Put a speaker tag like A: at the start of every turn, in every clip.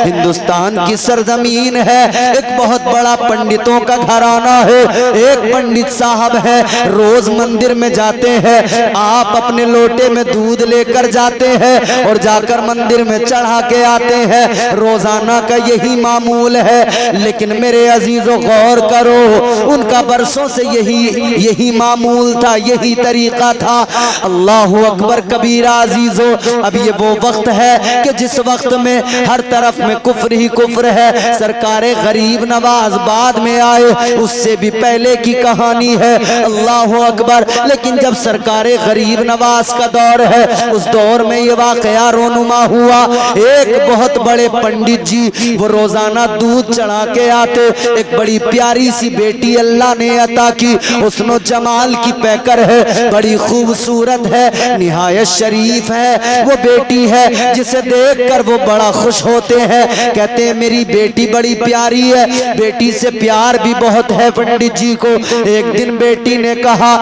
A: हिंदुस्तान की सरजमीन है, एक बहुत बड़ा पंडितों का घराना है। एक पंडित साहब है, रोज मंदिर में जाते हैं। आप अपने लोटे में दूध लेकर जाते हैं और जाकर मंदिर में चढ़ा के आते हैं। रोजाना का यही मामूल है। लेकिन मेरे अजीजों गौर करो, उनका बरसों से यही मामूल था, यही तरीका था। अल्लाह अकबर कबीरा अजीजों, अब ये वो वक्त है कि जिस वक्त में हर तरफ में कुफ्र ही कुफ्र है। सरकारे गरीब नवाज बाद में आए, उससे भी पहले की कहानी है। अल्लाह अकबर। लेकिन जब सरकारे गरीब नवाज का दौर है, उस दौर में ये वाकया रोनुमा हुआ। एक बहुत बड़े पंडित जी वो रोजाना दूध चढ़ा के आते। एक बड़ी प्यारी सी बेटी अल्लाह ने अता की, हुस्नो जमाल की पैकर है, बड़ी खूबसूरत है, निहायत शरीफ है। वो बेटी है जिसे देखकर वो बड़ा खुश होते हैं, कहते हैं मेरी बेटी बड़ी प्यारी है। बेटी से प्यार भी बहुत है पंडित जी को। एक दिन बेटी ने कहा,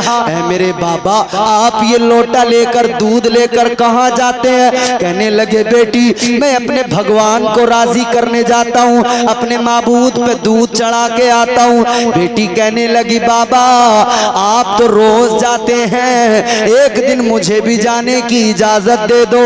A: मेरे बाबा आप ये लोटा लेकर दूध लेकर कहाँ जाते हैं? कहने लगे बेटी मैं अपने भगवान को राजी करने जाता हूँ, अपने माबूद पे दूध चढ़ा के आता हूँ। बेटी कहने लगी बाबा आप तो रोज जाते हैं, एक दिन मुझे भी जाने की इजाजत दे दो।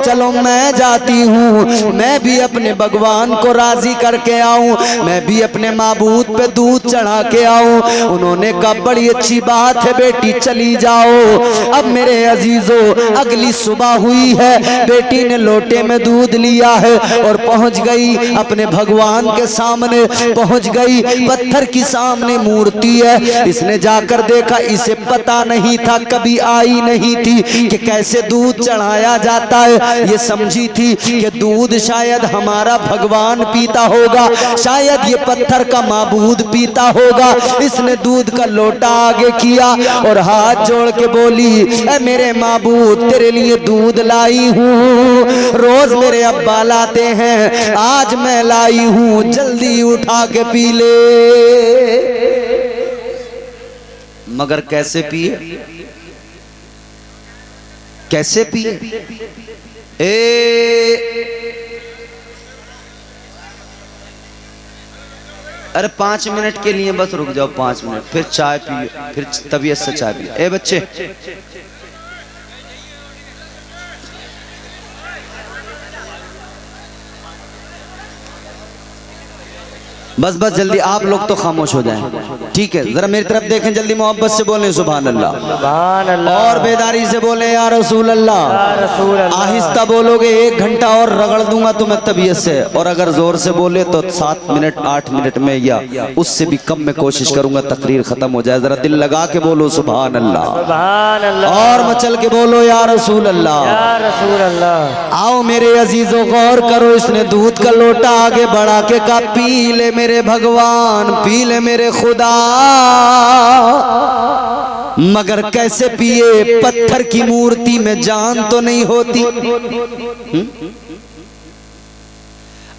A: चलो मैं जाती हूँ, मैं भी अपने भगवान को राजी करके आऊं, मैं भी अपने माबूद पे दूध चढ़ा के आऊं। उन्होंने कहा बड़ी अच्छी बात है बेटी चली जाओ। अब मेरे अजीजों अगली सुबह हुई है, बेटी ने लोटे में दूध लिया है और पहुंच गई अपने भगवान के सामने। पहुंच गई, पत्थर की सामने मूर्ति है। इसने जाकर देखा, इसे पता नहीं था, कभी आई नहीं थी कि कैसे दूध चढ़ाया जाता है। ये समझी थी कि दूध शायद हमारा भगवान पीता होगा, शायद ये पत्थर का माबूद पीता होगा। इसने दूध का लोटा आगे किया और हाथ जोड़ के बोली, ए मेरे माबूद तेरे लिए दूध लाई हूँ, रोज मेरे अब्बा लाते हैं, आज मैं लाई हूँ, जल्दी उठा के पी ले। मगर कैसे पिए, कैसे पिए? अरे 5 मिनट के लिए बस रुक जाओ, 5 मिनट, फिर चाय पियो, फिर तबीयत से चाय पियो। ए बच्चे बस बस जल्दी, आप लोग तो खामोश हो जाएं, ठीक है? जरा मेरी तरफ देखें, जल्दी मोहब्बत से बोलें सुभान अल्लाह, सुभान अल्लाह, और बेदारी से बोले या रसूल अल्लाह। आहिस्ता बोलोगे 1 घंटा और रगड़ दूंगा तुम्हें तबीयत से, और अगर जोर से बोले तो 7 मिनट 8 मिनट में या उससे भी कम में कोशिश करूंगा तकरीर खत्म हो जाए। जरा दिल लगा के बोलो सुभान अल्लाह, सुभान अल्लाह, और मचल के बोलो या रसूल अल्लाह, या रसूल अल्लाह। आओ मेरे अजीजों गौर करो, इसने दूध का लोटा आगे बढ़ा के कहा पी ले मेरे भगवान, पी ले मेरे खुदा। मगर कैसे पिए? पत्थर की मूर्ति में जान तो नहीं होती।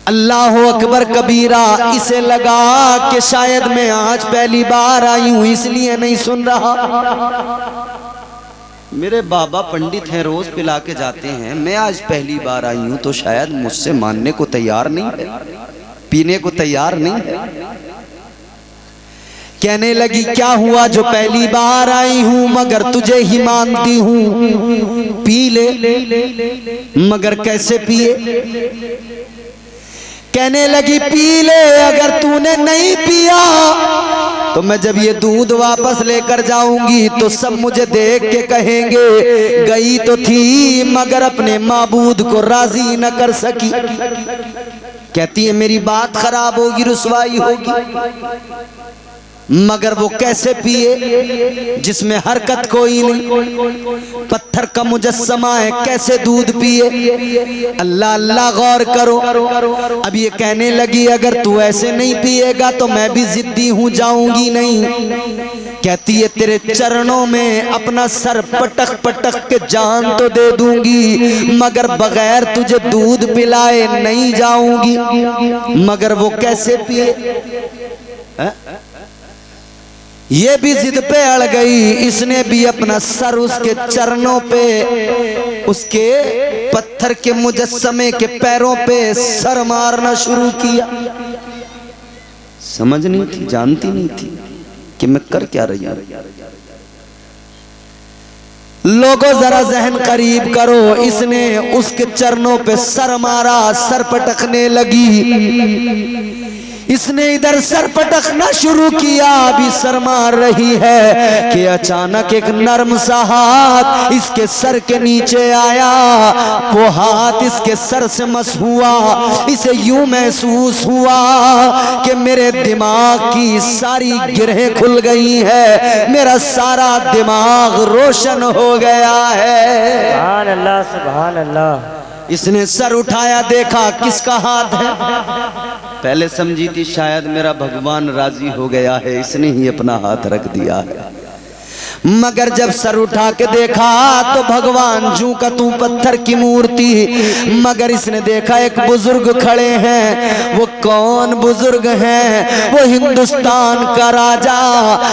A: अल्लाह अकबर कबीरा। इसे लगा कि शायद मैं आज पहली बार आई हूं इसलिए नहीं सुन रहा। मेरे बाबा पंडित हैं, रोज पिला के जाते हैं, मैं आज पहली बार आई हूं तो शायद मुझसे मानने को तैयार नहीं है, पीने को तैयार नहीं है। कहने लगी क्या हुआ जो पहली बार आई हूं मगर तुझे ही मानती हूं, पी ले। मगर कैसे पिए? कहने लगी पी ले, अगर तूने नहीं पिया तो मैं जब ये दूध वापस लेकर जाऊंगी तो सब मुझे देख के कहेंगे गई तो थी मगर अपने माबूद को राजी न कर सकी। कहती है मेरी बात खराब होगी, रुसवाई होगी। मगर वो कैसे पिए जिसमें हरकत कोई नहीं, पत्थर का मुजस्समा है, कैसे दूध पिए? अल्लाह अल्लाह गौर करो। अब ये कहने लगी अगर तू ऐसे नहीं पिएगा तो मैं भी जिद्दी हूं, जाऊंगी नहीं। कहती है तेरे चरणों में अपना सर पटक पटक के जान तो दे दूंगी मगर बगैर तुझे दूध पिलाए नहीं जाऊंगी। मगर वो कैसे पिए? ये भी जिद पे अड़ गई, इसने भी अपना सर उसके चरणों पे, उसके पत्थर के मुजस्समे के पैरों पे सर मारना शुरू किया। समझ नहीं थी, जानती नहीं थी कि मैं कर क्या रही हूं। लोगों जरा जहन करीब करो, इसने उसके चरणों पे सर मारा, सर पटकने लगी। इसने इधर सर पटकना शुरू किया, अभी सर मार रही है कि अचानक एक नरम सा हाथ इसके सर के नीचे आया। वो हाथ इसके सर से मस हुआ। इसे यूं महसूस हुआ कि मेरे दिमाग की सारी गिरहें खुल गई है, मेरा सारा दिमाग रोशन हो गया है।
B: सुभान अल्लाह, सुभान अल्लाह।
A: इसने सर उठाया, देखा किसका हाथ है। पहले समझी थी शायद मेरा भगवान राजी हो गया है, इसने ही अपना हाथ रख दिया है। मगर जब सर उठा के देखा तो भगवान जू का तू पत्थर की मूर्ति। मगर इसने देखा एक बुजुर्ग खड़े हैं। वो कौन बुजुर्ग हैं? वो हिंदुस्तान का राजा,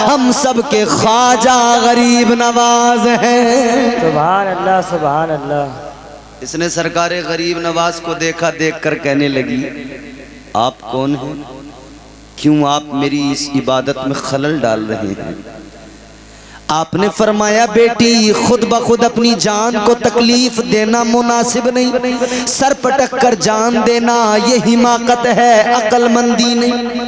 A: हम सब के ख्वाजा गरीब नवाज हैं।
B: सुभान अल्लाह, सुभान अल्लाह।
A: इसने सरकारे गरीब नवाज को देखा, देखकर कहने लगी, आप कौन हैं? क्यों आप मेरी इस इबादत में खलल डाल रहे हैं? आपने फरमाया, बेटी खुद ब खुद अपनी जान को तकलीफ देना मुनासिब नहीं, सर पटक कर जान देना ये हिमाकत है, अक्लमंदी नहीं।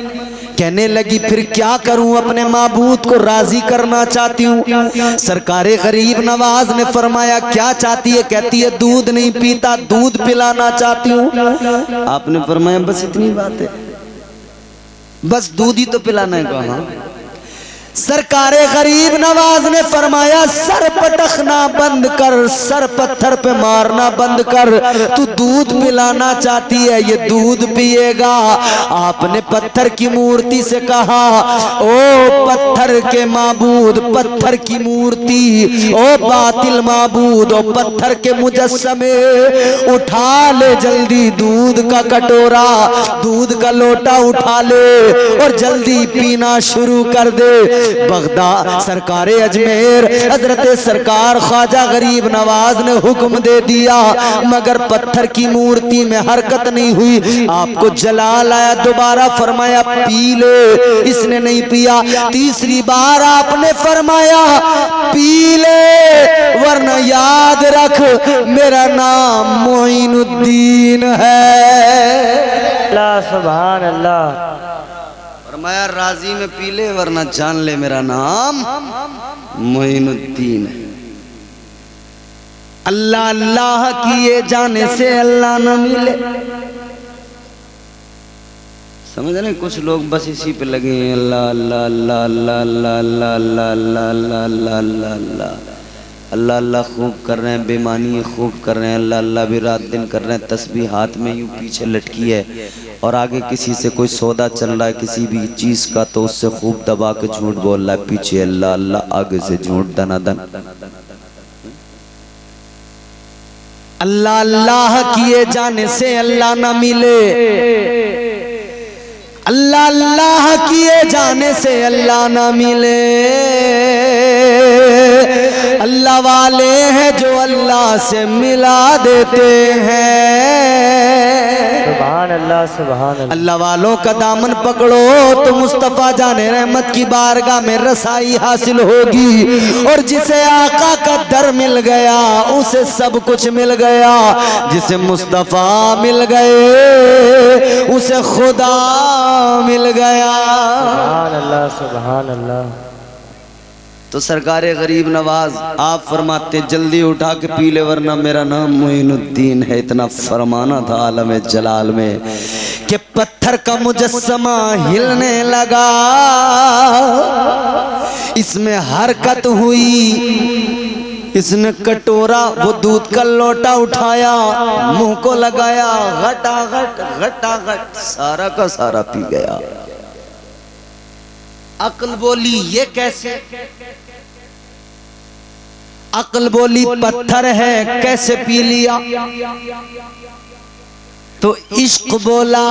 A: कहने लगी, फिर क्या करूं? अपने माबूद को राजी करना चाहती हूँ। सरकारे गरीब नवाज ने फरमाया, क्या चाहती है? कहती है, दूध नहीं पीता, दूध पिलाना चाहती हूँ। आपने फरमाया, बस इतनी बात है, बस दूध ही तो पिलाना है। कहा सरकारे गरीब नवाज ने फरमाया, सर पटकना बंद कर, सर पत्थर पे मारना बंद कर। तू दूध पिलाना चाहती है, ये दूध पिएगा। आपने पत्थर की मूर्ति से कहा, ओ पत्थर के माबूद, पत्थर की मूर्ति, ओ बातिल माबूद, ओ पत्थर के मुजस्समे, उठा ले जल्दी दूध का कटोरा, दूध का लोटा उठा ले और जल्दी पीना शुरू कर दे। बगदाद सरकारे अजमेर हजरत सरकार ख्वाजा गरीब नवाज ने हुक्म दे दिया, मगर पत्थर की मूर्ति में हरकत नहीं हुई। आपको जलाल आया, दोबारा फरमाया, पी ले। इसने नहीं पिया। तीसरी बार आपने फरमाया, पी ले, वरना याद रख मेरा नाम मोइनुद्दीन है।
B: अल्लाह, सुभान अल्लाह।
A: फरमाया, राजी में पी ले, वरना जान ले मेरा नाम मोइनुद्दीन है। अल्लाह अल्लाह किए जाने से अल्लाह न मिले। समझ रहे? कुछ लोग बस इसी पे लगे हैं, अल्लाह अल्लाह अल्लाह अल्लाह अल्लाह अल्लाह अल्लाह अल्लाह अल्लाह अल्लाह अल्लाह अल्लाह अल्लाह अल्लाह खूब कर रहे हैं, बेमानी खूब कर रहे हैं, अल्लाह अल्लाह भी रात दिन कर रहे हैं। तस्बीह हाथ में यूं पीछे लटकी है और आगे किसी से कोई सौदा चल रहा है किसी भी चीज का, तो उससे खूब दबा के झूठ बोल रहा है, पीछे अल्लाह अल्लाह, आगे से झूठ दनादन। अल्लाह अल्लाह किए जाने से अल्लाह न मिले, अल्लाह अल्लाह किए जाने से अल्लाह न मिले। अल्लाह वाले हैं जो अल्लाह से मिला देते हैं।
B: सुभान अल्लाह, सुभान अल्लाह।
A: अल्लाह वालों का दामन पकड़ो तो मुस्तफा जाने रहमत की बारगाह में रसाई हासिल होगी। और जिसे आका का दर मिल गया उसे सब कुछ मिल गया, जिसे मुस्तफा मिल गए उसे खुदा मिल गया।
B: सुभान अल्लाह, सुभान अल्लाह।
A: तो सरकारे गरीब नवाज आप फरमाते, जल्दी उठा के पी ले, वरना मेरा नाम मोइनुद्दीन है। इतना फरमाना था आलम जलाल में कि पत्थर का मुजस्समा हिलने लगा, इसमें हरकत हुई। इसने कटोरा, वो दूध का लोटा उठाया, मुंह को लगाया, घटाघट घटाघट सारा का सारा पी गया। अक्ल बोली, ये कैसे? अक्ल बोली, पत्थर है, कैसे पी लिया? तो इश्क बोला,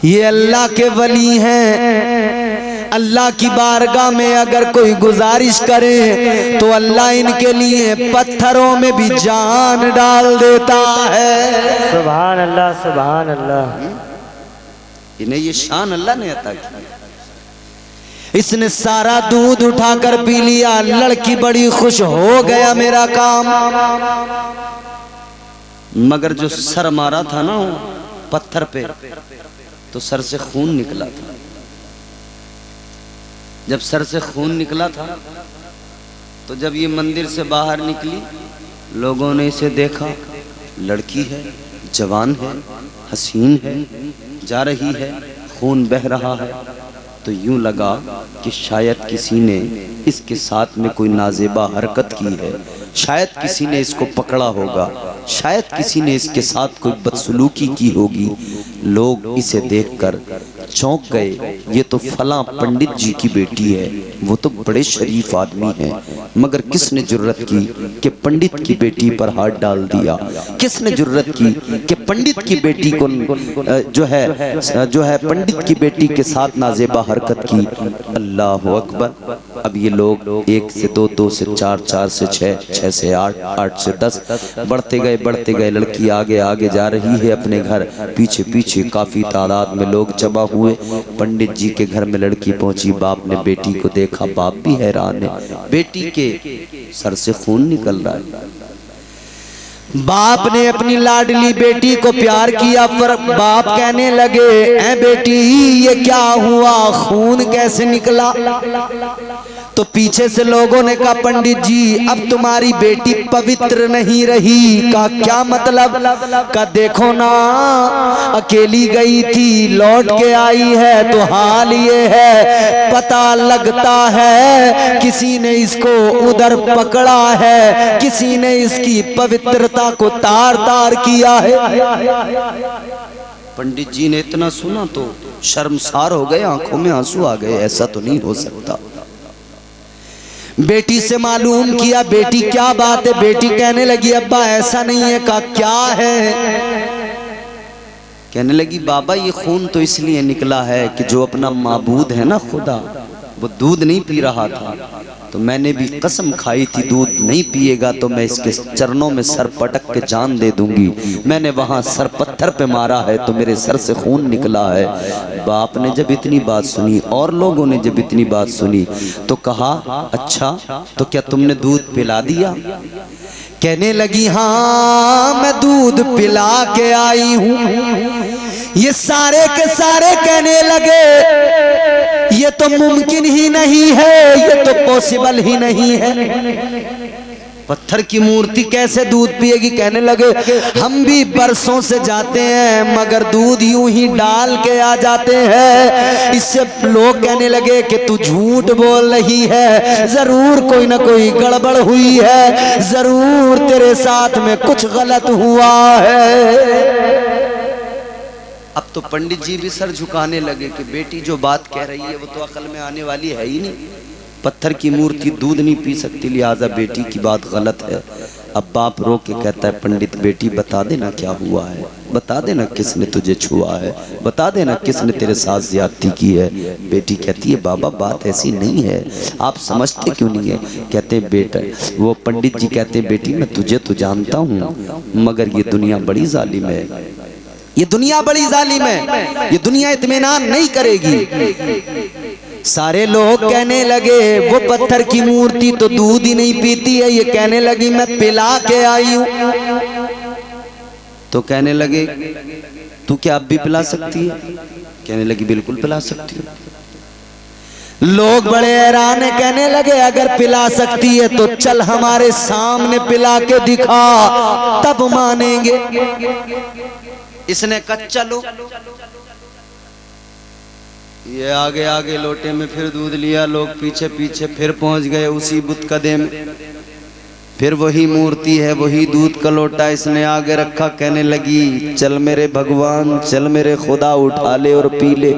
A: ये अल्लाह के वली हैं, अल्लाह की बारगाह में अगर कोई गुजारिश करे तो अल्लाह इनके लिए पत्थरों में भी जान डाल देता है।
B: सुभान अल्लाह, सुभान अल्लाह।
A: इन्हें ये शान अल्लाह ने अता की। इसने सारा दूध उठाकर पी लिया, लड़की बड़ी खुश हो गया, मेरा काम। मगर जो सर मारा था ना पत्थर पे, तो सर से खून निकला था। जब सर से खून निकला था तो जब ये मंदिर से बाहर निकली, लोगों ने इसे देखा, लड़की है, जवान है, हसीन है, जा रही है, खून बह रहा है, तो यूं लगा कि शायद किसी ने इसके साथ में कोई नाजेबा हरकत की है, शायद किसी ने इसको पकड़ा होगा, शायद किसी ने इसके साथ कोई बदसलूकी की होगी। लोग इसे देखकर चौंक गए, ये तो फलां पंडित जी की बेटी है, वो तो बड़े शरीफ आदमी हैं। मगर किसने जुर्रत की कि पंडित की बेटी पर हाथ डाल दिया? किसने जुर्रत की कि पंडित की बेटी को जो है पंडित की बेटी के साथ नाजेबा हरकत की? अल्लाह अकबर। अब ये लोग 1 से 2, 2 से 4, 4 से 6, 6 से 8, 8 से 10 बढ़ते गए। लड़की आगे आगे जा रही है अपने घर, पीछे पीछे काफी तादाद में लोग जमा हुए। पंडित जी के घर में लड़की पहुंची, बाप ने बेटी को देखा, बाप भी हैरान है, बेटी के सर से खून निकल रहा है। बाप ने अपनी लाडली बेटी को प्यार किया, पर बाप कहने लगे, ऐ बेटी ये क्या हुआ, खून कैसे निकला? तो पीछे से लोगों ने कहा, पंडित जी अब तुम्हारी बेटी पवित्र नहीं रही। का क्या मतलब? का देखो ना, अकेली गई थी, लौट के आई है, तो हाल ये है, पता लगता है किसी ने इसको उधर पकड़ा है, किसी ने इसकी पवित्रता को तार तार किया है। पंडित जी ने इतना सुना तो शर्मसार हो गए, आंखों में आंसू आ गए, ऐसा तो नहीं हो सकता। बेटी से मालूम किया, बेटी क्या बात है? बेटी कहने लगी, अब्बा ऐसा नहीं है। का क्या है? कहने लगी, बाबा ये खून तो इसलिए निकला है कि जो अपना माबूद है ना खुदा, वो दूध नहीं पी रहा था, तो मैंने भी कसम खाई थी दूध नहीं पिएगा तो मैं इसके चरणों में सर पटक के जान दे दूंगी। मैंने वहां सर पत्थर पे मारा है तो मेरे सर से खून निकला है। बाप ने जब इतनी बात सुनी और लोगों ने जब इतनी बात सुनी तो कहा, अच्छा तो क्या तुमने दूध पिला दिया? कहने लगी, हाँ मैं दूध पिला के आई हूँ। ये सारे के सारे कहने लगे, ये तो मुमकिन ही नहीं है, ये तो पॉसिबल ही नहीं है, पत्थर की मूर्ति कैसे दूध पिएगी? कहने लगे, हम भी बरसों से जाते हैं मगर दूध यूं ही डाल के आ जाते हैं। इससे लोग कहने लगे कि तू झूठ बोल रही है, जरूर कोई ना कोई गड़बड़ हुई है, जरूर तेरे साथ में कुछ गलत हुआ है। अब तो पंडित जी भी सर झुकाने लगे कि बेटी जो बात कह रही है वो तो अकल में आने वाली है ही नहीं, पत्थर की मूर्ति दूध नहीं पी सकती, लिहाजा बेटी की बात गलत है। अब बाप रो के कहता है, पंडित बेटी बता देना क्या हुआ है, बता देना किसने तुझे छुआ है, बता देना किसने तेरे साथ ज्यादती की है। बेटी कहती है, बाबा बात ऐसी नहीं है, आप समझते क्यों नहीं है? कहते बेटा, वो पंडित जी कहते, बेटी मैं तुझे तो जानता हूँ मगर ये दुनिया बड़ी जालिम है, ये दुनिया बड़ी जालिम है, ये दुनिया इत्मीनान नहीं करेगी। सारे लोग कहने लगे, वो पत्थर की मूर्ति तो दूध ही नहीं पीती है। ये कहने लगी, मैं पिला के आई हूं। तो कहने लगे, तू क्या अब भी पिला सकती है? कहने लगी, बिल्कुल पिला सकती हूँ। लोग बड़े हैरान है, कहने लगे, अगर पिला सकती है तो चल हमारे सामने पिला के दिखा, तब मानेंगे। इसने कहा चलो। ये आगे आगे लोटे में फिर दूध लिया, लोग पीछे पीछे फिर पहुंच गए उसी बुतकदे में, फिर वही मूर्ति है, वही दूध का लोटा इसने आगे रखा। कहने लगी, चल मेरे भगवान, चल मेरे खुदा, उठा ले और पी ले।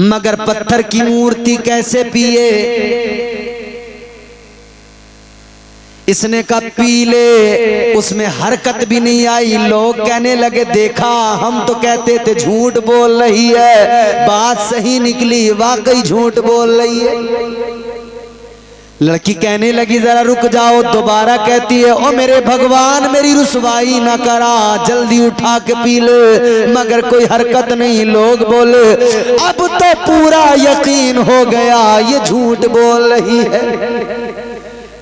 A: मगर पत्थर की मूर्ति कैसे पिए? इसने कहा पी ले, उसमें हरकत भी नहीं आई। लोग कहने लगे देखा, हम तो कहते थे झूठ बोल रही है, बात सही निकली, वाकई झूठ बोल रही है। लड़की कहने लगी जरा रुक जाओ, दोबारा कहती है ओ मेरे भगवान मेरी रुसवाई ना करा, जल्दी उठा के पी ले, मगर कोई हरकत नहीं। लोग बोले अब तो पूरा यकीन हो गया ये झूठ बोल रही है।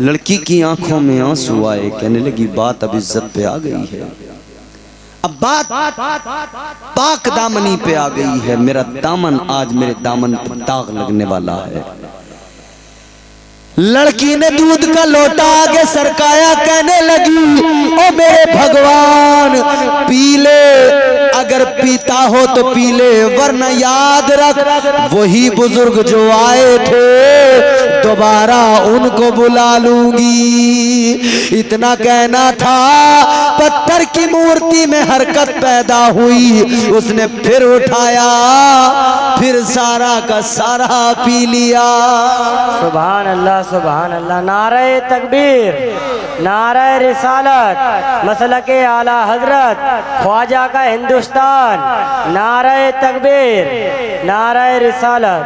A: लड़की की आंखों में आंसू आए, कहने लगी बात अब इज्जत पे आ गई है, अब बात पाक दामनी पे आ गई है, मेरा दामन आज मेरे दामन पर दाग लगने वाला है। लड़की ने दूध का लोटा आगे सरकाया, कहने लगी ओ मेरे भगवान पी ले, अगर पीता हो तो पी ले, वरना याद रख वही बुजुर्ग जो आए थे दोबारा उनको बुला लूंगी। इतना कहना था, पत्थर की मूर्ति में हरकत पैदा हुई, उसने फिर उठाया, फिर सारा का सारा पी लिया।
B: सुभान अल्लाह सुभान अल्लाह। नारे तकबीर, नारे रिसालत, मसलके आला हजरत, ख्वाजा का हिंदुस्तान, नारे तकबीर, नारे रिसालत।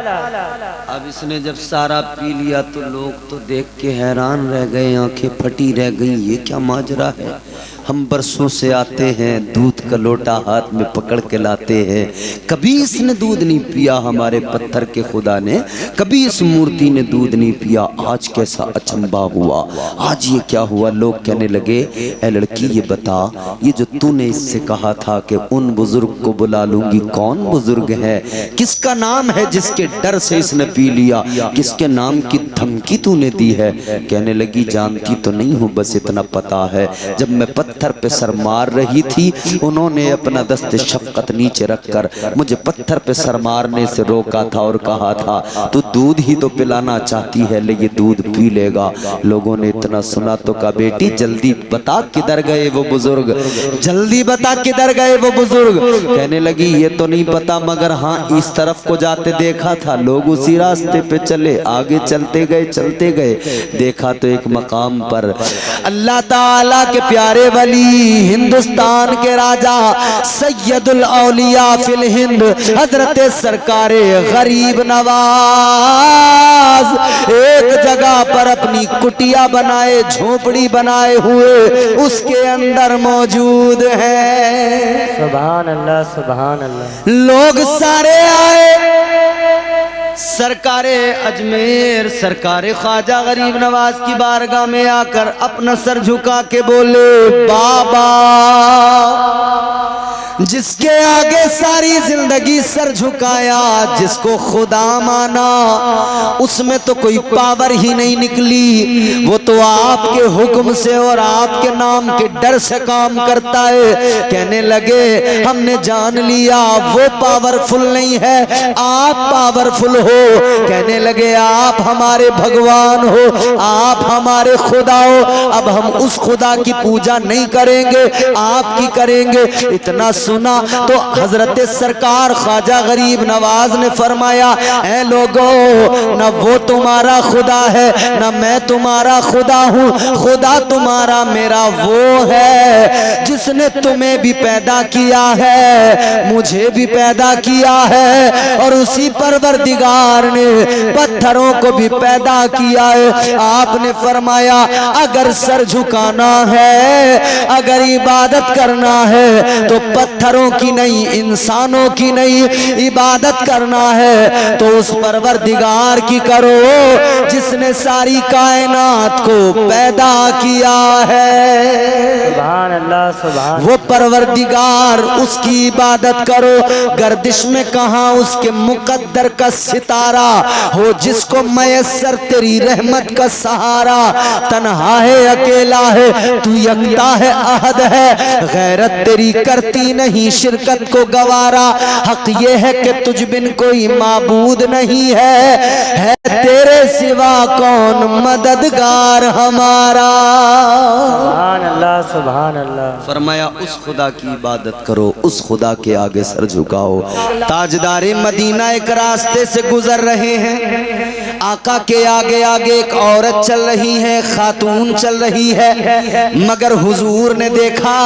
A: अब इसने जब सारा पी लिया तो लोग तो देख के हैरान रह गए, आंखें फटी रह गई, ये क्या माजरा है। हम बरसों से आते हैं, दूध का लोटा हाथ में पकड़ के लाते हैं, कभी इसने दूध नहीं पिया, हमारे पत्थर के खुदा ने कभी इस मूर्ति ने दूध नहीं पिया, आज कैसा अचंबा हुआ, आज ये क्या हुआ। लोग कहने लगे ए लड़की ये बता, ये जो तूने इससे कहा था कि उन बुजुर्ग को बुला लूंगी, कौन बुजुर्ग है, किसका नाम है जिसके डर से इसने पी लिया, किसके नाम की धमकी तूने दी है। कहने लगी जानती तो नहीं हूँ, बस इतना पता है जब मैं पत्थर पे सर मार रही थी, उन्होंने अपना दस्ते शफकत नीचे रखकर मुझे पत्थर पे सर मारने से रोका था और कहा था तू दूध ही तो पिलाना चाहती है, ले ये दूध पी लेगा। लोगों ने इतना सुना तो कहा बेटी जल्दी बता किधर गए वो बुजुर्ग, जल्दी बता किधर गए वो बुजुर्ग। कहने लगी ये तो नहीं पता, मगर हाँ इस तरफ को जाते देखा था, लोग उसी रास्ते पे चले, आगे चलते गए, देखा तो एक मकाम पर अल्लाह ताला के प्यारे वली, हिंदुस्तान के राजा, सैयदुल औलिया फिल हिंद, हजरत सरकारे गरीब नवाज एक जगह पर अपनी कुटिया बनाए, झोपड़ी बनाए हुए उसके अंदर मौजूद है।
B: सुभान अल्लाह सुभान अल्लाह।
A: लोग सारे आए, सरकारे अजमेर, सरकारे ख्वाजा गरीब नवाज की बारगाह में आकर अपना सर झुका के बोले बाबा, जिसके आगे सारी जिंदगी सर झुकाया, जिसको खुदा माना, उसमें तो कोई पावर ही नहीं निकली, वो तो आपके हुक्म से और आपके नाम के डर से काम करता है। कहने लगे हमने जान लिया वो पावरफुल नहीं है, आप पावरफुल हो। कहने लगे आप हमारे भगवान हो, आप हमारे खुदा हो, अब हम उस खुदा की पूजा नहीं करेंगे, आपकी करेंगे। इतना सुना तो हजरत सरकार ख्वाजा गरीब नवाज ने फरमाया ऐ लोगों, न वो तुम्हारा खुदा है न मैं तुम्हारा खुदा हूँ, खुदा तुम्हारा मेरा वो है जिसने तुम्हें भी पैदा किया है, मुझे भी पैदा किया है, और उसी परवरदिगार ने पत्थरों को भी पैदा किया है। आपने फरमाया अगर सर झुकाना है, अगर इबादत करना है तो पत्थरों की नहीं, इंसानों की नहीं, इबादत करना है तो उस परवरदिगार की करो जिसने सारी कायनात को पैदा किया है।
B: सुभान अल्लाह सुभान।
A: वो परवरदिगार उसकी इबादत करो। गर्दिश में कहाँ उसके मुकद्दर का सितारा हो, जिसको मयसर तेरी रहमत का सहारा। तन्हा है अकेला है तू, यकता है अहद है, गैरत तेरी करती नहीं शिरकत को गवारा। हक ये है कि तुझ बिन कोई माबूद नहीं है तेरे सिवा कौन मददगार हमारा।
B: सुभान अल्लाह सुभान अल्लाह।
A: फरमाया उस खुदा की इबादत करो, उस खुदा के आगे सर झुकाओ। ताजदारे मदीना एक रास्ते से गुजर रहे हैं, आका के आगे आगे एक औरत चल रही है, खातून चल रही है, मगर हुजूर ने देखा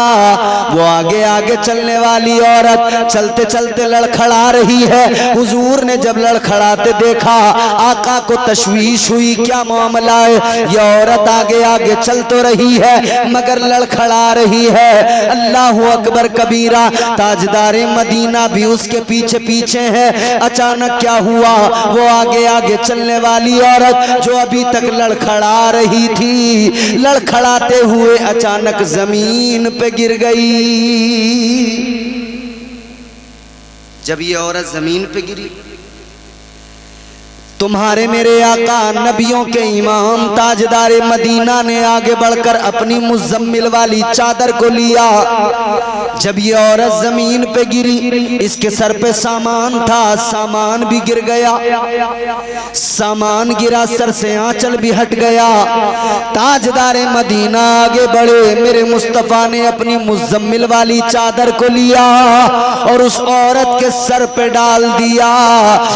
A: वो आगे आगे चलने वाली औरत चलते चलते लड़खड़ा रही है। हुजूर ने जब लड़खड़ाते देखा, आका को तशवीश हुई, क्या मामला है, ये औरत आगे आगे चल तो रही है मगर लड़खड़ा रही है। अल्लाहु अकबर कबीरा, ताजदारे मदीना भी उसके पीछे पीछे है। अचानक क्या हुआ, वो आगे आगे चलने वाली औरत जो अभी तक लड़खड़ा रही थी, लड़खड़ाते हुए अचानक जमीन पे गिर गई। जब ये औरत जमीन पे गिरी, तुम्हारे मेरे आका नबियों के इमाम ताजदारे मदीना ने आगे बढ़कर अपनी मुज़म्मिल वाली चादर को लिया। जब ये औरत जमीन पे गिरी, इसके सर पे सामान था, सामान भी गिर गया। सामान गिरा, सर से आंचल भी हट गया। ताजदारे मदीना आगे बढ़े, मेरे मुस्तफा ने अपनी मुज़म्मिल वाली चादर को लिया और उस औरत के सर पे डाल दिया।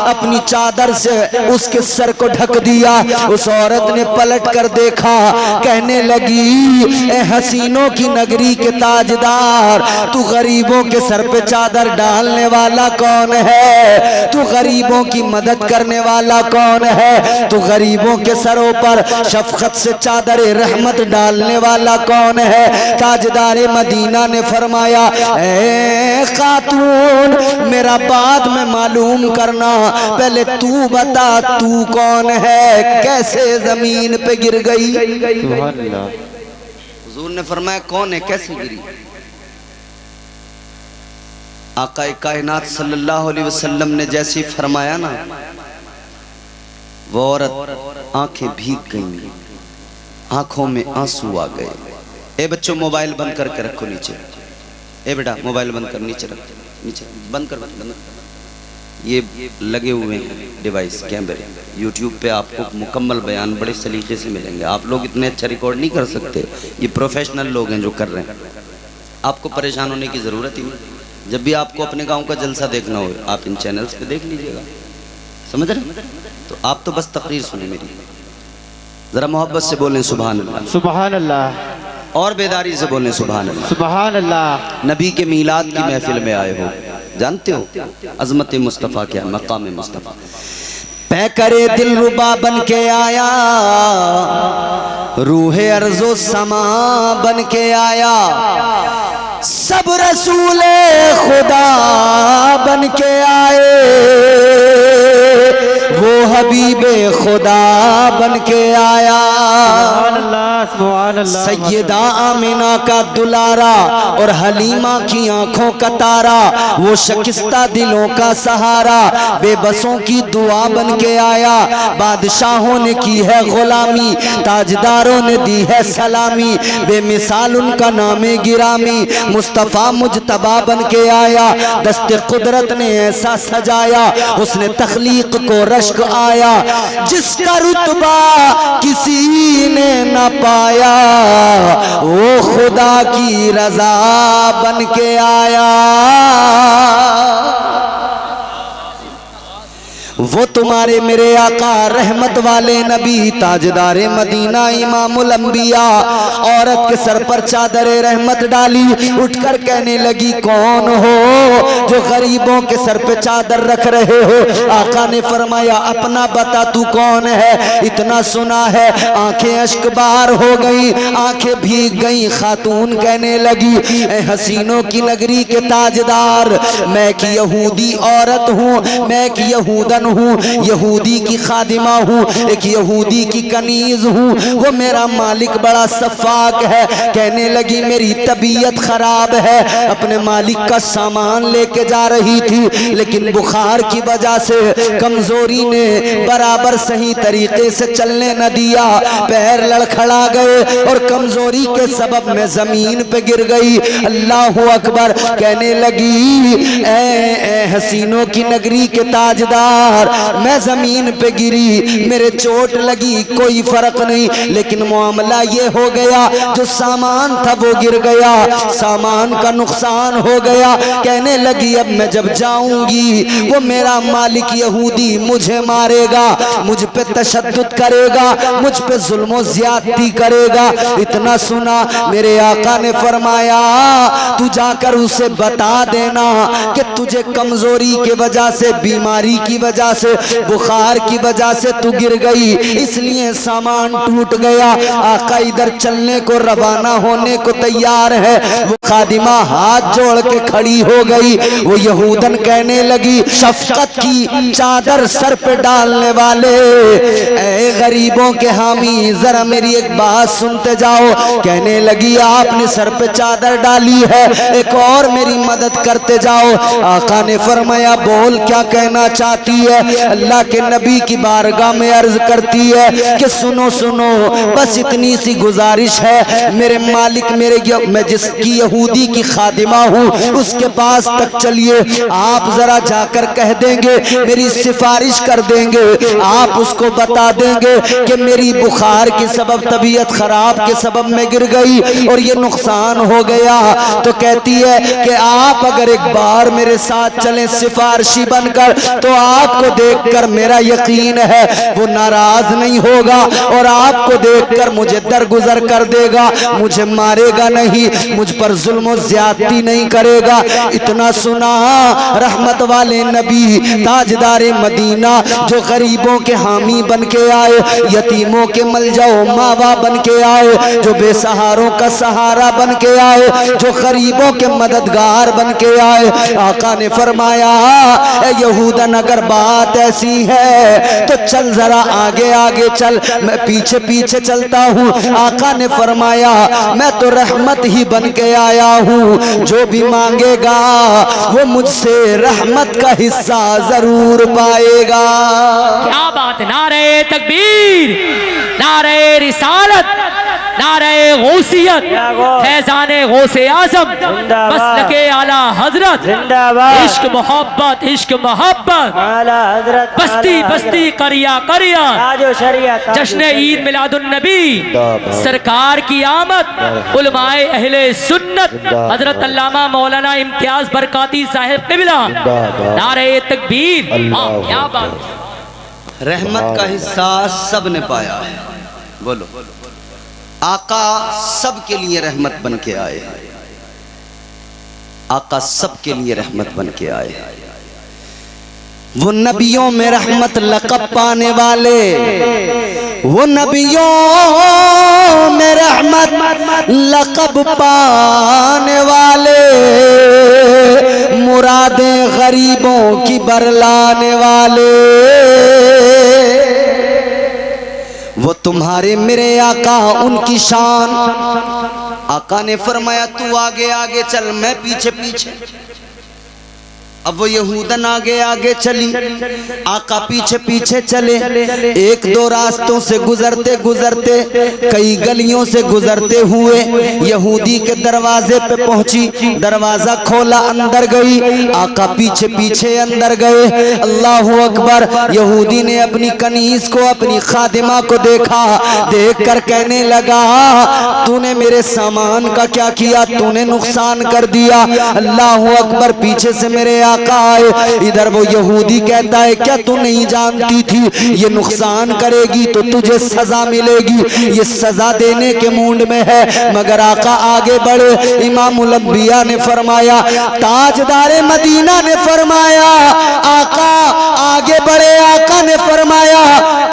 A: अपनी चादर से उसके सर को ढक दिया। उस औरत ने पलट कर देखा, कहने लगी, ए हसीनों की नगरी के ताजदार, तू गरीबों के सर पे चादर डालने वाला कौन है? तू गरीबों की मदद करने वाला कौन है? तू गरीबों के सरों पर शफकत से चादर रहमत डालने वाला कौन है? ताजदारे मदीना ने फरमाया, ए खातून, मेरा बाद में मालूम करना, पहले तू बता तू कौन है, कैसे जमीन पे गिर गई? हुजूर ने फरमाया, कौन है, कैसे गिरी? आका कायनात सल्लल्लाहु अलैहि वसल्लम ने जैसे फरमाया ना, वो औरत आंखें भीग गईं, आंखों में आंसू आ गए। ए बच्चों, मोबाइल बंद करके रखो नीचे। ए बेटा, मोबाइल बंद कर, नीचे रख, नीचे बंद कर, बंद कर। ये लगे हुए हैं डिवाइस, कैमरे। यूट्यूब पे आपको मुकम्मल बयान बड़े सलीके से मिलेंगे। आप लोग इतने अच्छा रिकॉर्ड नहीं कर सकते, ये प्रोफेशनल लोग हैं जो कर रहे हैं। आपको परेशान होने की ज़रूरत ही नहीं। जब भी आपको अपने गांव का जलसा देखना हो, आप इन चैनल्स पे देख लीजिएगा, समझ रहे? तो आप तो बस तकरीर सुने मेरी, ज़रा मोहब्बत से बोलें सुभान अल्लाह,
B: सुभान अल्लाह,
A: और बेदारी से बोलें सुभान अल्लाह,
B: सुभान अल्लाह।
A: नबी के मीलाद की महफिल में आए हो, जानते हो अजमत मुस्तफ़ा क्या, मकाम मुस्तफ़ा। पै करे दिल रुबा बन के आया, रूहे अर्ज़ो समा बन के आया, सब रसूले खुदा बन के आए, वो हबीबे खुदा बन के आया। सैयदा आमिना का दुलारा और हलीमा की आंखों का तारा, वो शकिस्ता दिलों का सहारा, बेबसों की दुआ बन के आया। बादशाहों ने की है गुलामी, ताजदारों ने दी है सलामी, बेमिसाल उनका नामे गिरामी, मुस्तफ़ा मुजतबा बन के आया। दस्ते कुदरत ने ऐसा सजाया, उसने तख्लीक को रश्क आया, जिसका रुतबा किसी ने न पाया, वो खुदा की रजा बन के आया। वो तुम्हारे मेरे आका रहमत वाले नबी ताजदारे मदीना इमामुल अंबिया, औरत के सर पर चादर रहमत डाली, उठकर कहने लगी, कौन हो जो गरीबों के सर पे चादर रख रहे हो? आका ने फरमाया, अपना बता, तू कौन है? इतना सुना है, आंखें अश्कबार हो गई, आंखें भीग गई। खातून कहने लगी, ए हसीनों की नगरी के ताजदार, मैं एक यहूदी औरत हूँ, मैं एक यहूदन हूँ, यहूदी की खादिमा हूँ, एक यहूदी की कनीज हूँ। वो मेरा मालिक बड़ा सफाक है। कहने लगी, मेरी तबीयत खराब है, अपने मालिक का सामान लेके जा रही थी, लेकिन बुखार की वजह से कमजोरी ने बराबर सही तरीके से चलने न दिया, पैर लड़खड़ा गए और कमजोरी के सबब में जमीन पे गिर गई। अल्लाहु अकबर। कहने लगी, ए हसीनों की नगरी के ताजदार, मैं जमीन पे गिरी, मेरे चोट लगी, कोई फर्क नहीं, लेकिन मामला ये हो गया जो सामान था वो गिर गया, सामान का नुकसान हो गया। कहने लगी अब मैं जब जाऊंगी वो मेरा मालिक यहूदी मुझे मारेगा, मुझ पे तशद्दुद करेगा, मुझ पे जुल्म ज्यादती करेगा। इतना सुना मेरे आका ने फरमाया तू जाकर उसे बता देना कि तुझे कमजोरी की वजह से, बीमारी की वजह से, बुखार की वजह से तू गिर गई, इसलिए सामान टूट गया। आका इधर चलने को रवाना होने को तैयार है, वो खादिमा हाथ जोड़ के खड़ी हो गई। वो यहूदन कहने लगी शफकत की चादर सर पे डालने वाले, ऐ गरीबों के हामी जरा मेरी एक बात सुनते जाओ। कहने लगी आपने सर पे चादर डाली है, एक और मेरी मदद करते जाओ। आका ने फरमाया बोल क्या कहना चाहती है। अल्लाह के नबी की बारगाह में अर्ज करती है कि सुनो सुनो, बस इतनी सी गुजारिश है, मेरे मालिक मैं जिसकी यहूदी की खादिमा हूँ उसके पास तक चलिए, आप जरा जाकर कह देंगे, मेरी सिफारिश कर देंगे, आप उसको बता देंगे कि मेरी बुखार के सबब, तबीयत खराब के सबब में गिर गई और ये नुकसान हो गया। तो कहती है कि आप अगर एक बार मेरे साथ चलें सिफारिशी बनकर, तो आपको देखकर मेरा यकीन है वो नाराज नहीं होगा और आपको देखकर मुझे दरगुजर कर देगा, मुझे मारेगा नहीं, मुझ पर जुल्म ज्यादती नहीं करेगा। इतना सुना रहमत वाले नबी ताजदारे मदीना जो गरीबों के हामी बन के आए, यतीमों के मलजाओ मावा बन के आए, जो बेसहारों का सहारा बन के आए, जो गरीबों के मददगार बन के आए। आका ने फरमाया यहूदन अगर बात ऐसी है तो चल जरा आगे आगे चल, मैं पीछे पीछे चलता हूँ। आका ने फरमाया मैं तो रहमत ही बन के आया हूँ, जो भी मांगेगा वो मुझसे रहमत का हिस्सा जरूर पाएगा।
C: क्या बात, नारे तकबीर, नारे रिसालत, नारे गौसियत, फैजाने गौसे आजम, मसलके आला हजरत, इश्क मोहब्बत, इश्क मोहब्बत, बस्ती बस्ती करिया करिया, जश्न ईद मिलादुन नबी, सरकार की आमद, उलमाए अहले सुन्नत, हजरत अल्लामा मौलाना इम्तियाज बरकाती साहिब क़िबला, नारे तकबीर। क्या बात,
A: रहमत का हिस्सा सब ने पाया है। बोलो आका सब के लिए रहमत बन के आए, आका सब के लिए रहमत बन के आए। वो नबियों में रहमत लक़ब पाने वाले, वो नबियों में रहमत लक़ब पाने वाले, मुरादें गरीबों की बरलाने वाले, वो तुम्हारे मेरे आका उनकी शान। आका ने फरमाया तू आगे आगे चल, मैं पीछे पीछे। अब वो यहूदन आगे आगे चली, आका पीछे पीछे चले। एक दो रास्तों से गुजरते गुजरते, कई गलियों से गुजरते हुए यहूदी के दरवाजे पे पहुंची, दरवाजा खोला, अंदर गई, आका पीछे पीछे अंदर गए। अल्लाह अकबर। यहूदी ने अपनी कनीज को, अपनी खादिमा को देखा, देख कर कहने लगा तूने मेरे सामान का क्या किया, तूने नुकसान कर दिया। अल्लाह अकबर। पीछे से मेरे आका आए, इधर वो यहूदी कहता है क्या तू नहीं जानती थी ये नुकसान करेगी तो तुझे सजा मिलेगी, ये सजा देने के मूड में है। मगर आका आगे बढ़े। इमामुल अंबिया ने फरमाया, ताजदारे मदीना ने फरमाया, आका आगे बढ़े। आका ने फरमाया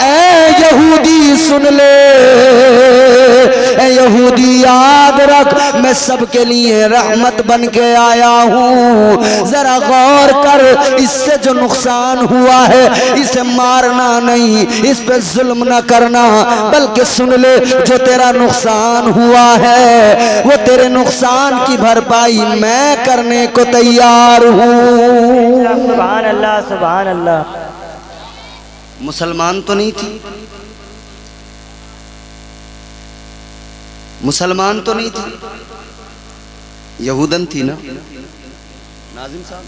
A: ऐ यहूदी सुन ले, ऐ यहूदी याद रख, मैं सबके लिए रहमत बन के आया हूँ। जरा गौर कर, इससे जो नुकसान हुआ है इसे मारना नहीं, इस पे जुल्म न करना, बल्कि सुन ले जो तेरा नुकसान हुआ है वो तेरे नुकसान की भरपाई मैं करने को तैयार हूँ।
B: सुभान अल्लाह, सुभान अल्लाह।
A: मुसलमान तो नहीं थी, मुसलमान तो नहीं थी, यहूदन थी ना नाजिम साहब,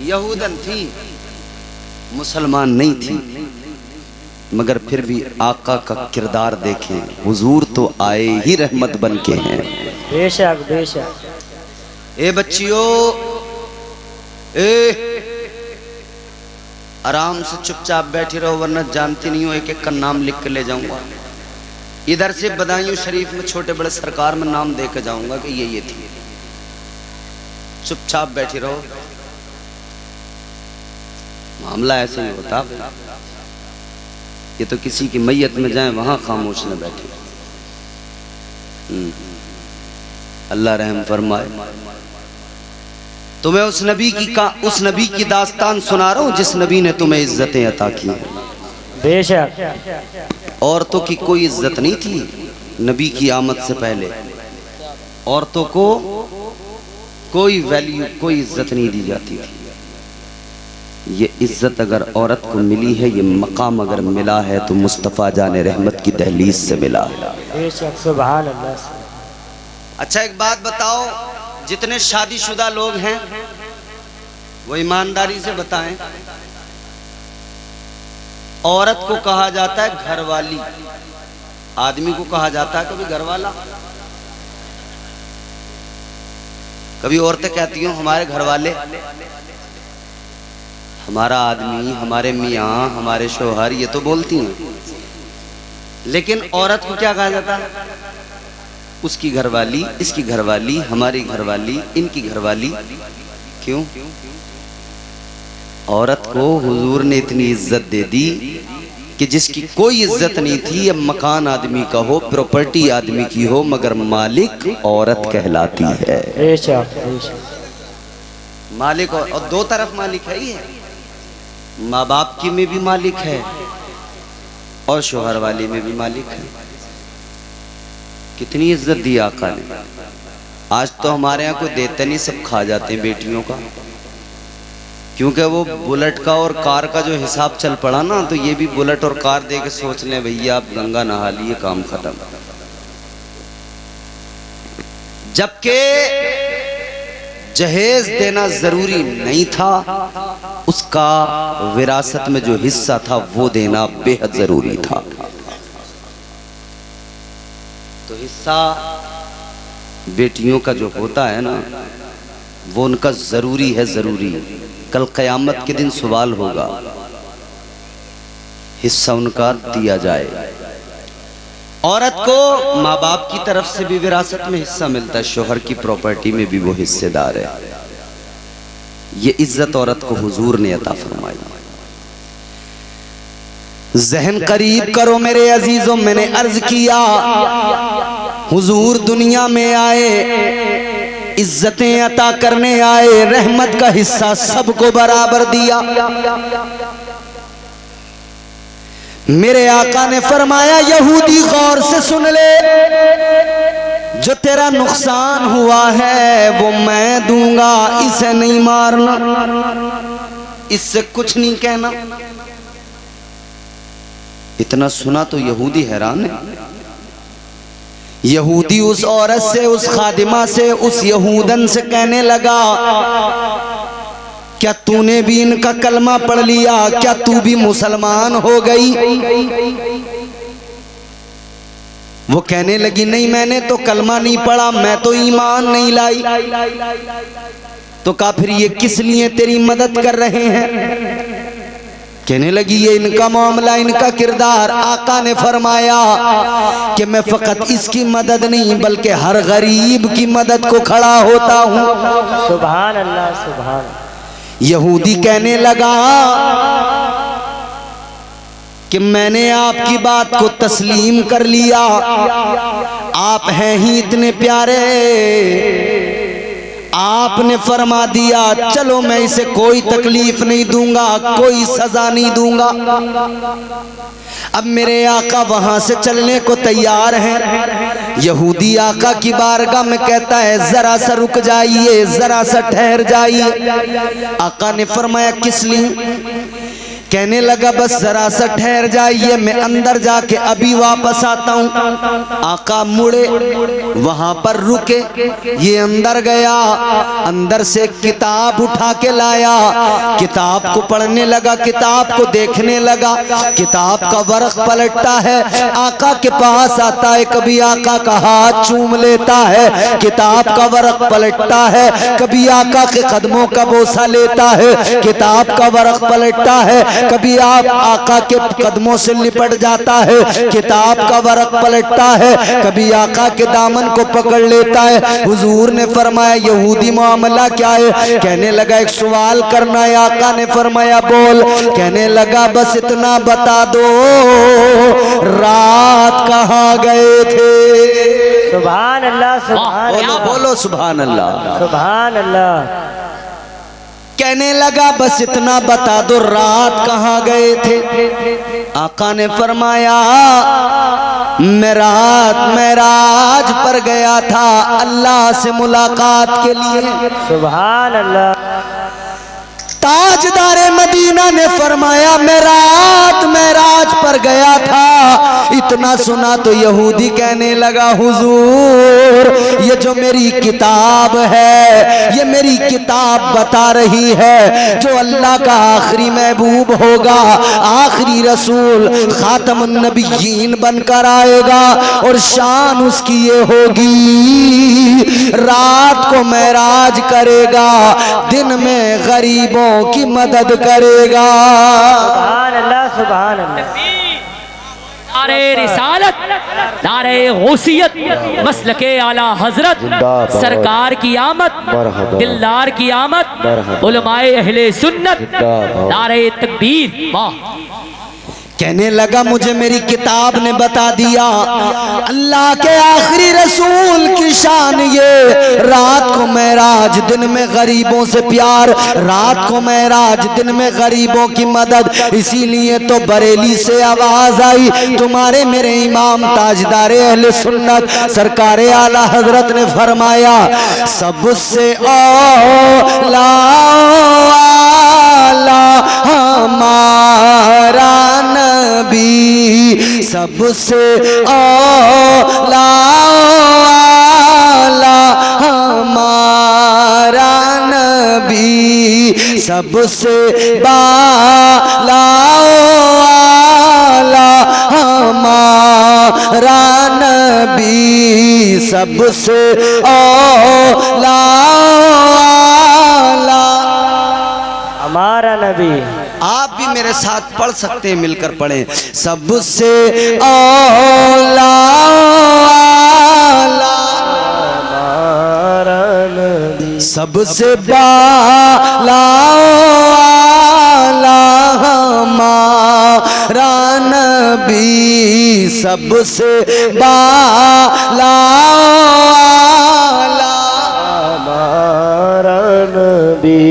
A: यहूदन थी। मुसलमान नहीं थी, मगर फिर भी आका का किरदार देखें, हुजूर तो आए ही रहमत बन के हैं।
B: बेशक बेशक।
A: ए बच्चियों, आराम से चुपचाप बैठी रहो, वरना जानती नहीं हो एक एक का नाम लिख के ले जाऊंगा। इधर से बदायूं शरीफ में छोटे बड़े सरकार में नाम दे के जाऊंगा कि ये थी। चुपचाप बैठी रहो, मामला ऐसे ही होता। ये तो किसी की मैयत में जाए वहां खामोश न बैठे। अल्लाह रहम फरमाए। तो मैं उस नबी की दास्तान सुना रहा हूं जिस नबी ने तुम्हें इज्जतें अता की।
B: बेशक।
A: औरतों की कोई इज्जत नहीं थी नबी की आमद से पहले। औरतों को कोई वैल्यू, कोई इज्जत नहीं दी जाती थी। ये इज्जत अगर औरत को मिली है, ये मकाम अगर मिला है तो मुस्तफ़ा जाने रहमत की दहलीज से मिला है।
B: बेशक, सुभान अल्लाह।
A: अच्छा एक बात बताओ, जितने शादीशुदा लोग हैं वो ईमानदारी से बताएं, औरत को कहा जाता है घरवाली, आदमी को कहा जाता है कभी घरवाला। कभी औरतें कहती हो हमारे घरवाले, हमारा आदमी, हमारे मियाँ, हमारे शौहर, ये तो बोलती हैं। लेकिन औरत को क्या कहा जाता है? उसकी घरवाली, इसकी घरवाली, हमारी घरवाली, इनकी घरवाली। क्यों? औरत को हुजूर ने इतनी इज्जत दे दी कि जिसकी कोई इज्जत नहीं थी। अब मकान आदमी का हो, प्रॉपर्टी आदमी की हो, मगर मालिक औरत कहलाती है। मालिक और दो तरफ मालिक है ही है। माँ बाप की में भी मालिक है और शोहर वाली में भी मालिक है। कितनी इज्जत दी आका ने। आज तो हमारे यहाँ कोई देते नहीं, सब खा जाते हैं बेटियों का। क्योंकि वो बुलेट का और कार का जो हिसाब चल पड़ा ना, तो ये भी बुलेट और कार दे के सोच लें भैया आप गंगा नहा लिए, काम खत्म। जबकि जहेज देना जरूरी नहीं था, उसका विरासत में जो हिस्सा था वो देना बेहद जरूरी था। तो हिस्सा बेटियों का जो होता है ना, वो उनका जरूरी है, जरूरी। कल क़यामत के दिन सवाल होगा, हिस्सा उनका दिया जाए। औरत को माँ बाप की तरफ से भी विरासत में हिस्सा मिलता है, शोहर की प्रॉपर्टी में भी वो हिस्सेदार है। ये इज्जत औरत को हुजूर ने अता फरमाई। ज़हन करीब करो मेरे अजीजों, मैंने अर्ज किया हुजूर दुनिया में आए, इज्जतें अता करने आए, रहमत का हिस्सा सबको बराबर दिया। मेरे आका ने फरमाया यहूदी गौर से सुन ले, जो तेरा नुकसान हुआ है वो मैं दूंगा, इसे नहीं मारना, इससे कुछ नहीं कहना। इतना सुना तो यहूदी हैरान है। यहूदी उस औरत से, उस खादिमा से, उस यहूदन से कहने लगा, क्या तूने भी इनका कलमा पढ़ लिया? क्या तू भी मुसलमान हो गई? वो कहने लगी नहीं, मैंने तो कलमा नहीं पढ़ा, मैं तो ईमान नहीं लाई। तो कहा फिर ये किस लिए तेरी मदद कर रहे हैं? कहने लगी ये इनका मामला, इनका किरदार। आका ने फरमाया कि मैं फकत इसकी मदद नहीं बल्कि हर गरीब की मदद को खड़ा होता हूँ।
B: सुभान अल्लाह, सुभान।
A: यहूदी कहने लगा कि मैंने आपकी बात को तस्लीम कर लिया, आप हैं ही इतने प्यारे, आपने फरमा दिया चलो मैं इसे कोई तकलीफ नहीं दूंगा, कोई सजा नहीं दूंगा। अब मेरे आका वहां से चलने को तैयार हैं। यहूदी आका की बारगाह में कहता है जरा सा रुक जाइए, जरा सा ठहर जाइए। आका ने फरमाया किस लिए? कहने लगा बस जरा सा ठहर जाइए, मैं अंदर जाके अभी वापस आता हूँ। आका मुड़े, वहां पर रुके, ये अंदर गया, अंदर से किताब उठा के लाया, किताब को पढ़ने लगा, किताब को देखने लगा, किताब का वर्क पलटता है, आका के पास आता है, कभी आका का हाथ चूम लेता है, किताब का वर्क पलटता है, कभी आका के कदमों का बोसा लेता है, किताब का वर्क पलटता है, कभी आप आका के कदमों से लिपट जाता है, किताब का वर्क पलटता है, कभी आका के दामन को पकड़ लेता है। हुजूर ने फरमाया यहूदी मामला क्या है? कहने लगा एक सवाल करना है। आका ने फरमाया बोल। कहने लगा बस इतना बता दो, रात कहाँ गए थे?
B: सुभान अल्लाह, सुभान
A: बोलो
B: अल्लाह,
A: बोलो सुभान अल्लाह,
B: सुभान अल्लाह।
A: कहने लगा बस इतना बता दो, रात कहाँ गए थे? आका ने फरमाया मैं रात मेराज पर गया था अल्लाह से मुलाकात के लिए।
B: सुभान अल्लाह।
A: ताजदारे मदीना ने फरमाया मैं रात मेराज पर गया था। इतना सुना तो यहूदी कहने लगा हुजूर ये जो मेरी किताब है, ये मेरी किताब बता रही है जो अल्लाह का आखिरी महबूब होगा, आखिरी रसूल खातमुन नबिय्यीन बनकर आएगा और शान उसकी ये होगी रात को मेराज करेगा, दिन में गरीबों की मदद करेगा।
B: सुभान अल्लाह, सुभान अल्लाह।
C: नारे रिसालत, नारे गौसियत, मसलके आला हजरत, सरकार की आमद, दिलदार की आमद, उलमाए अहले सुन्नत, नारे तकबीर। वाह।
A: कहने लगा मुझे मेरी किताब ने बता दिया अल्लाह के आखिरी रसूल की शान ये, रात को मेराज, दिन में गरीबों से प्यार, रात को मेराज, दिन में गरीबों की मदद। इसीलिए तो बरेली से आवाज आई, तुम्हारे मेरे इमाम ताजदारे अहले सुन्नत सरकारे आला हजरत ने फरमाया सबसे औला हमारा नबी, सबसे औला हमारा नबी, सबसे बाला हमारा नबी, सबसे औला
B: हमारा नबी।
A: आप भी मेरे साथ पढ़ सकते हैं, मिलकर पढ़ें। सबसे औला
B: हमारा नबी,
A: सबसे बाला हमारा नबी, सबसे बाला
B: हमारा नबी।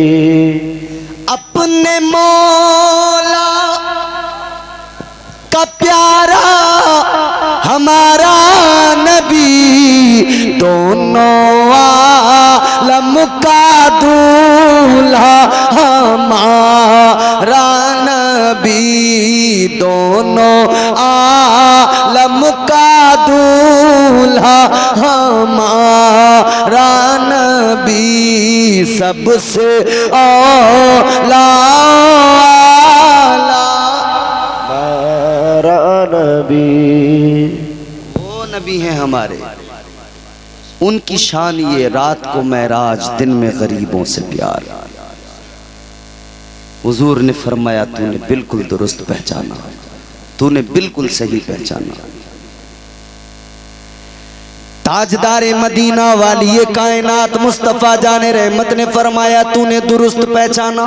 A: अपने मौला का प्यारा हमारा नबी, दोनों आलम का दूल्हा हमारा नबी, दोनों आलम का दूल्हा हमारा नबी, सबसे औला
B: हमारा नबी।
A: वो नबी हैं हमारे, उनकी शान ये रात को मेराज, दिन में गरीबों से प्यार। हुजूर ने फरमाया तूने बिल्कुल दुरुस्त पहचाना, तूने बिल्कुल सही पहचाना। ताजदारे मदीना वाली ये कायनात मुस्तफा जाने रहमत ने फरमाया तूने दुरुस्त पहचाना।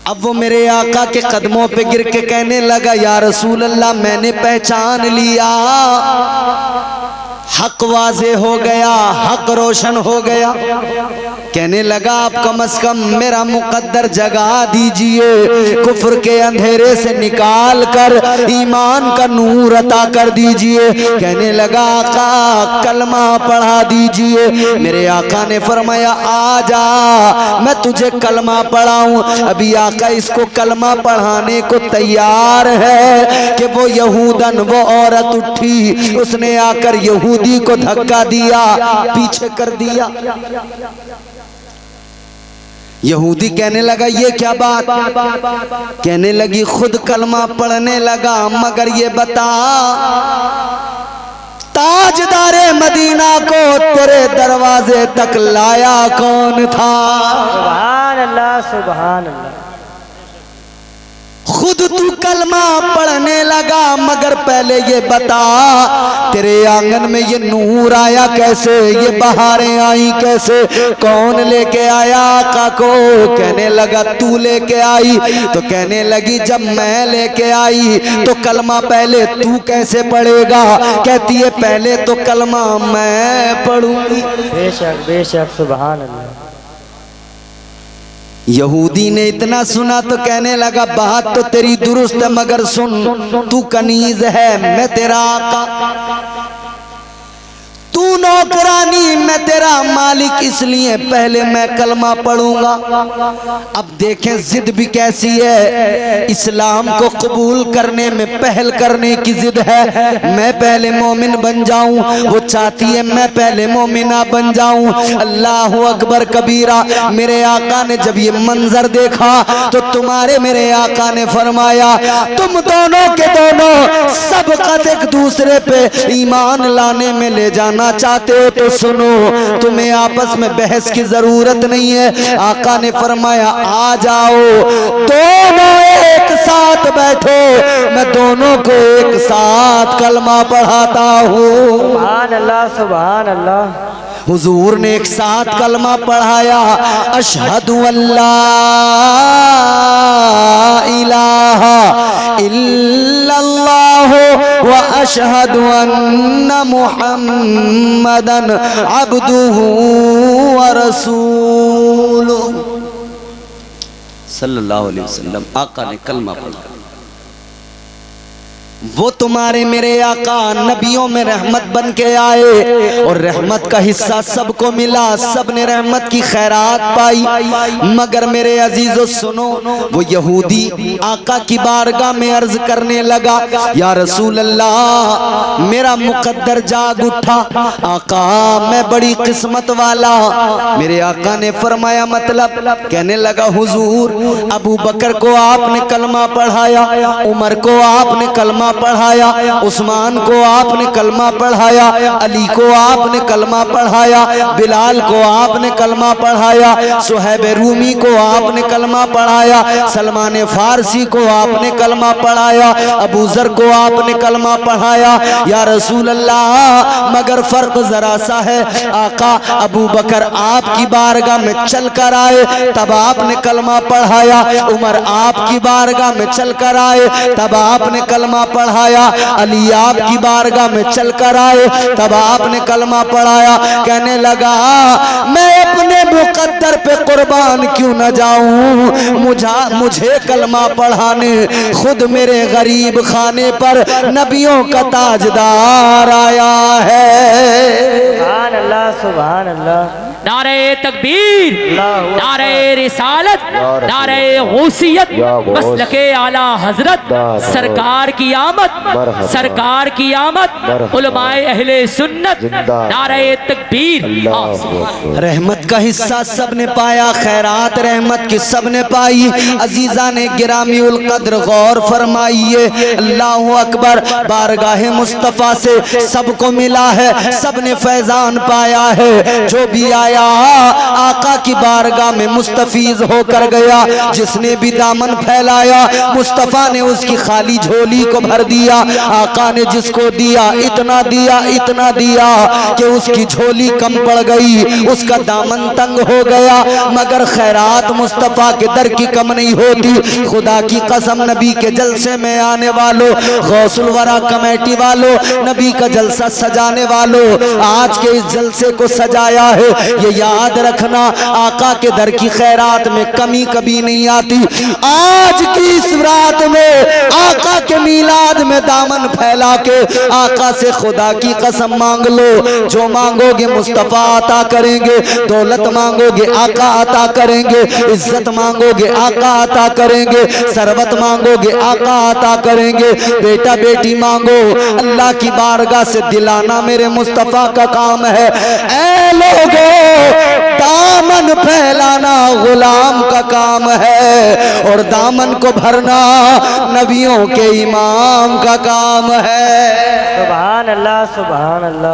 A: अब वो मेरे आका के कदमों पे गिर के कहने लगा या रसूल अल्लाह मैंने पहचान लिया, हक वाज़े हो गया, हक रोशन हो गया। कहने लगा आप कम से कम मेरा मुकद्दर जगा दीजिए, कुफ्र के अंधेरे से निकाल कर ईमान का नूर अता कर दीजिए। कहने लगा आका कलमा पढ़ा दीजिए। मेरे आका ने फरमाया आ जा मैं तुझे कलमा पढ़ाऊं। अभी आका इसको कलमा पढ़ाने को तैयार है कि वो यहूदन, वो औरत उठी, उसने आकर यहूदी को धक्का दिया, पीछे कर दिया। यहूदी कहने लगा ये क्या बात, कहने लगी खुद कलमा पढ़ने लगा, मगर ये बता ताजदारे मदीना को तेरे दरवाजे तक लाया कौन था?
B: सुभान अल्लाह, सुभान अल्लाह।
A: खुद तू कलमा पढ़ने लगा, मगर पहले ये बता तेरे आंगन में ये नूर आया कैसे, ये बहारें आई कैसे, कौन लेके आया आका को? कहने लगा तू लेके आई। तो कहने लगी जब मैं लेके आई तो कलमा पहले तू कैसे पढ़ेगा? कहती है पहले तो कलमा मैं पढ़ूंगी।
B: बेशक बेशक, सुभान अल्लाह।
A: यहूदी ने इतना सुना तो कहने लगा बात तो तेरी दुरुस्त है, मगर सुन तू कनीज है, मैं तेरा आका, तू नौकरानी, मैं तेरा मालिक, इसलिए पहले मैं कलमा पढ़ूंगा। अब देखें जिद भी कैसी है, इस्लाम को कबूल करने में पहल करने की जिद है। मैं पहले मोमिन बन जाऊं, वो चाहती है मैं पहले मोमिना बन जाऊं। अल्लाह अकबर कबीरा। मेरे आका ने जब ये मंजर देखा तो तुम्हारे मेरे आका ने फरमाया तुम दोनों के दोनों सब कद एक दूसरे पे ईमान लाने में ले जाना चाहते हो तो सुनो, तुम्हें आपस में बहस की जरूरत नहीं है। आका ने फरमाया आ जाओ, दोनों एक साथ बैठो, मैं दोनों को एक साथ कलमा पढ़ाता हूँ।
B: सुभान अल्लाह, सुभान अल्लाह।
A: हुजूर ने एक साथ कलमा पढ़ाया, अशहदु अल्ला इलाहा इल्लल्लाह व अशहदु अन्ना मुहम्मदन अब्दुहु व रसूलुहु सल्लल्लाहु अलैहि वसल्लम। आका ने कलमा पढ़ा। वो तुम्हारे मेरे आका नबियों में रहमत बन के आए और रहमत का हिस्सा सबको मिला, सबने रहमत की खैरात पाई। मगर मेरे अजीजों सुनो, वो यहूदी आका की बारगाह में अर्ज करने लगा या रसूल अल्लाह मेरा मुकद्दर जाग उठा, आका मैं बड़ी किस्मत वाला। मेरे आका ने फरमाया मतलब? कहने लगा हुजूर अबू बकर को आपने कलमा पढ़ाया, उमर को आपने कलमा पढ़ाया, उस्मान को आपने कलमा पढ़ाया, अली को आपने कलमा पढ़ाया, बिलाल को आपने कलमा पढ़ाया, सुहैब रूमी को आपने कलमा पढ़ाया, सलमान फारसी को आपने कलमा पढ़ाया, अबू जर को आपने कलमा पढ़ाया। या रसूल अल्लाह मगर फर्क जरा सा है, आका अबू बकर आपकी बारगाह में चल कर आए तब आपने कलमा पढ़ाया, उमर आपकी बारगाह में चल कर आए तब आपने कलमा पढ़ाया, अली आपकी बारगाह में चल कर आए तब आपने कलमा पढ़ाया। कहने लगा मैं अपने मुकद्दर पे कुर्बान क्यों न जाऊं, मुझे कलमा पढ़ाने खुद मेरे गरीब खाने पर नबियों का ताजदार आया है।
B: सुभान अल्लाह, सुभान अल्लाह।
C: नारे तकबीर, नारे रिसालत, नारे गौसियत, मसलके आला हजरत, सरकार की आमद, सरकार की आमद, उलमाए अहले सुन्नत, नारे तकबीर।
A: रहमत का हिस्सा सबने पाया, खैरात रहमत की सबने पाई। अजीजा ने गिरामी उल कद्र गौर फरमाइए, अल्लाह अकबर, बारगाह मुस्तफ़ा से सबको मिला है, सबने फैजान पाया है। जो भी आया आका की बारगाह में मुस्तफीज होकर गया, जिसने भी दामन फैलाया मुस्तफ़ा ने उसकी खाली झोली को भर दिया। आका ने जिसको दिया इतना दिया, इतना दिया कि उसकी झोली कम पड़ गई, उसका दामन तंग हो गया। मगर खैरात मुस्तफ़ा के दर की कम नहीं होती। खुदा की कसम नबी के जलसे में आने वालों, गौसुल वरा कमेटी वालों, नबी का जलसा सजाने वालों, आज के इस जलसे को सजाया है ये याद रखना, आका के दर की खैरात में कमी कभी नहीं आती। आज की इस रात में आका के मीलाद में दामन फैला के आका से खुदा की कसम मांग लो, जो मांगोगे मुस्तफा अता करेंगे, दौलत मांगोगे आका अता करेंगे, इज्जत मांगोगे आका अता करेंगे, सरवत मांगोगे आका अता करेंगे। बेटा बेटी मांगो, अल्लाह की बारगाह से दिलाना मेरे मुस्तफा का काम है। ऐ लोगो, दामन फैलाना गुलाम का काम है और दामन को भरना नबियों के इमाम का काम है।
B: सुभान अल्लाह, सुभान अल्लाह।